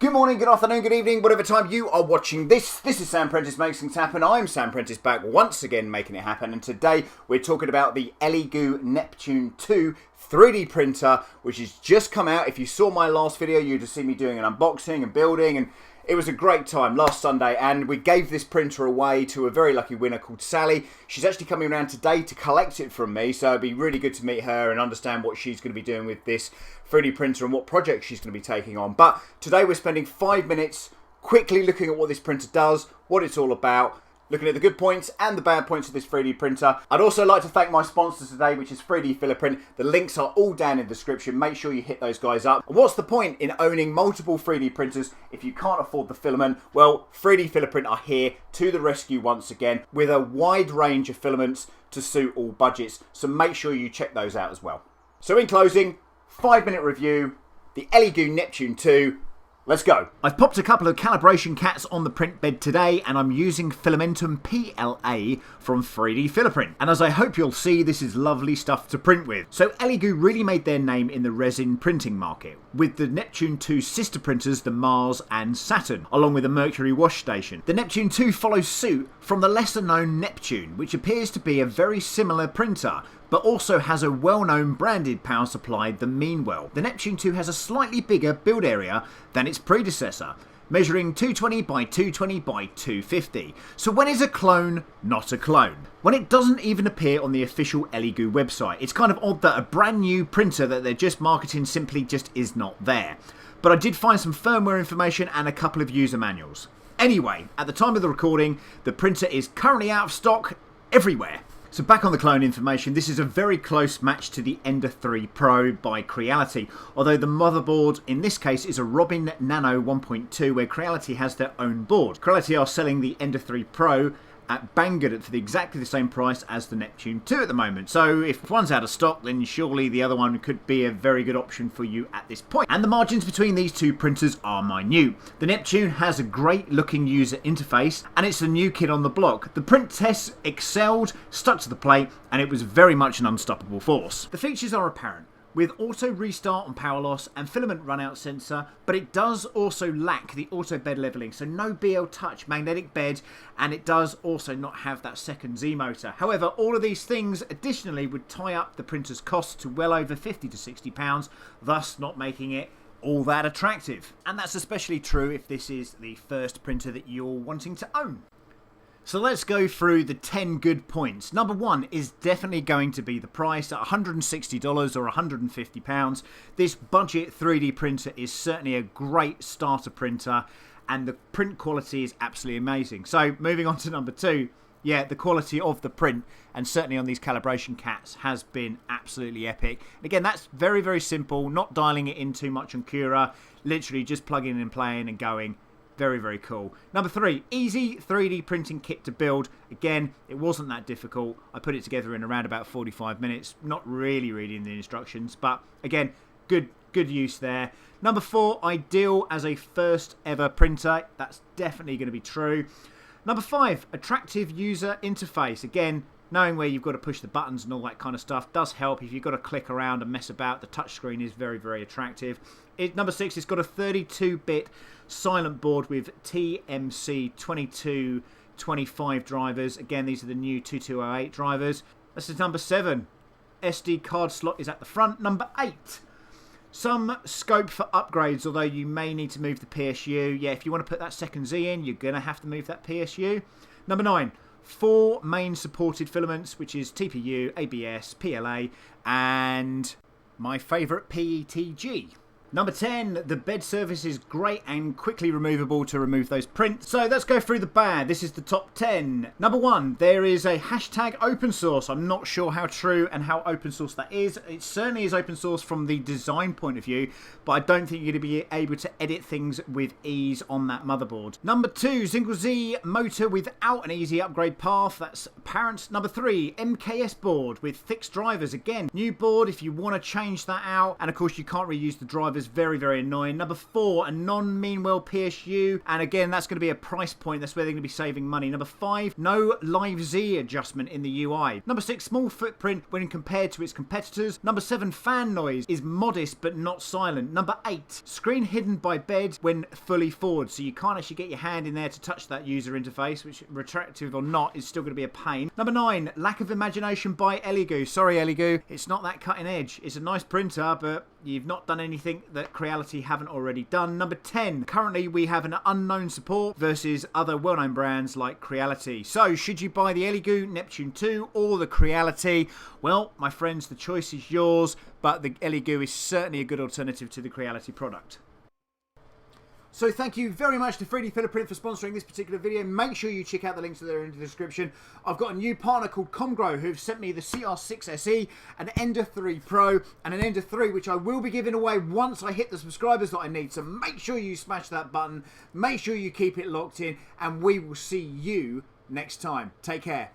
Good morning, good afternoon, good evening, whatever time you are watching this. This is Sam Prentice Makes Things Happen. I'm Sam Prentice, back once again making it happen. And today we're talking about the Elegoo Neptune 2 3D printer, which has just come out. If you saw my last video, you'd have seen me doing an unboxing and building, and it was a great time last Sunday, and we gave this printer away to a very lucky winner called Sally. She's actually coming around today to collect it from me, so it'd be really good to meet her and understand what she's going to be doing with this 3D printer and what project she's going to be taking on. But today we're spending 5 minutes quickly looking at what this printer does, what it's all about, looking at the good points and the bad points of this 3D printer. I'd also like to thank my sponsors today, which is 3D Filament. The links are all down in the description. Make sure you hit those guys up. What's the point in owning multiple 3D printers if you can't afford the filament? Well, 3D Filament are here to the rescue once again with a wide range of filaments to suit all budgets. So make sure you check those out as well. So in closing, 5-minute review, the Elegoo Neptune 2. Let's go. I've popped a couple of calibration cats on the print bed today, and I'm using Filamentum PLA from 3D Filament. And as I hope you'll see, this is lovely stuff to print with. So Elegoo really made their name in the resin printing market, with the Neptune 2 sister printers, the Mars and Saturn, along with the Mercury wash station. The Neptune 2 follows suit from the lesser known Neptune, which appears to be a very similar printer, but also has a well-known branded power supply, the Meanwell. The Neptune 2 has a slightly bigger build area than its predecessor, measuring 220 by 220 by 250. So when is a clone not a clone? When it doesn't even appear on the official Elegoo website. It's kind of odd that a brand new printer that they're just marketing simply just is not there. But I did find some firmware information and a couple of user manuals. Anyway, at the time of the recording, the printer is currently out of stock everywhere. So back on the clone information, this is a very close match to the Ender 3 Pro by Creality, although the motherboard in this case is a Robin Nano 1.2 where Creality has their own board. Creality are selling the Ender 3 Pro at Banggood for exactly the same price as the Neptune 2 at the moment. So if one's out of stock, then surely the other one could be a very good option for you at this point. And the margins between these two printers are minute. The Neptune has a great looking user interface, and it's the new kid on the block. The print tests excelled, stuck to the plate, and it was very much an unstoppable force. The features are apparent, with auto restart on power loss and filament runout sensor, but it does also lack the auto bed leveling, so no BL Touch magnetic bed, and it does also not have that second Z motor. However, all of these things additionally would tie up the printer's cost to well over £50 to £60, thus not making it all that attractive. And that's especially true if this is the first printer that you're wanting to own. So let's go through the 10 good points. Number one is definitely going to be the price at $160 or £150. This budget 3D printer is certainly a great starter printer, and the print quality is absolutely amazing. So moving on to number two, yeah, the quality of the print, and certainly on these calibration cats, has been absolutely epic. And again, that's very, very simple, not dialing it in too much on Cura, literally just plugging and playing and going. Very, very cool. Number three, easy 3D printing kit to build. Again, it wasn't that difficult. I put it together in around about 45 minutes. Not really reading the instructions, but again, good use there. Number four, ideal as a first ever printer. That's definitely going to be true. Number five, attractive user interface. Again, knowing where you've got to push the buttons and all that kind of stuff does help. If you've got to click around and mess about, the touchscreen is very, very attractive. Number six, it's got a 32-bit silent board with TMC 2225 drivers. Again, these are the new 2208 drivers. This is number seven. SD card slot is at the front. Number eight, some scope for upgrades, although you may need to move the PSU. Yeah, if you want to put that second Z in, you're going to have to move that PSU. Number nine, 4 main supported filaments, which is TPU, ABS, PLA, and my favourite PETG. Number 10, the bed surface is great and quickly removable to remove those prints. So let's go through the bad. This is the top 10. Number 1, there is a hashtag open source. I'm not sure how true and how open source that is. It certainly is open source from the design point of view, but I don't think you're going to be able to edit things with ease on that motherboard. Number 2, single Z motor without an easy upgrade path. That's apparent. Number 3, MKS board with fixed drivers. Again, new board if you want to change that out. And of course, you can't reuse the drivers is very, very annoying. Number 4, a non-Meanwell PSU. And again, that's going to be a price point. That's where they're going to be saving money. Number 5, no Live Z adjustment in the UI. Number 6, small footprint when compared to its competitors. Number 7, fan noise is modest but not silent. Number 8, screen hidden by bed when fully forward. So you can't actually get your hand in there to touch that user interface, which, retractive or not, is still going to be a pain. Number 9, lack of imagination by Elegoo. Sorry, Elegoo, it's not that cutting edge. It's a nice printer, but you've not done anything that Creality haven't already done. Number 10, currently we have an unknown support versus other well-known brands like Creality. So, should you buy the Elegoo Neptune 2 or the Creality? Well, my friends, the choice is yours, but the Elegoo is certainly a good alternative to the Creality product. So thank you very much to 3D Fingerprint for sponsoring this particular video. Make sure you check out the links that are in the description. I've got a new partner called Comgrow who've sent me the CR6 SE, an Ender 3 Pro and an Ender 3, which I will be giving away once I hit the subscribers that I need. So make sure you smash that button, make sure you keep it locked in, and we will see you next time. Take care.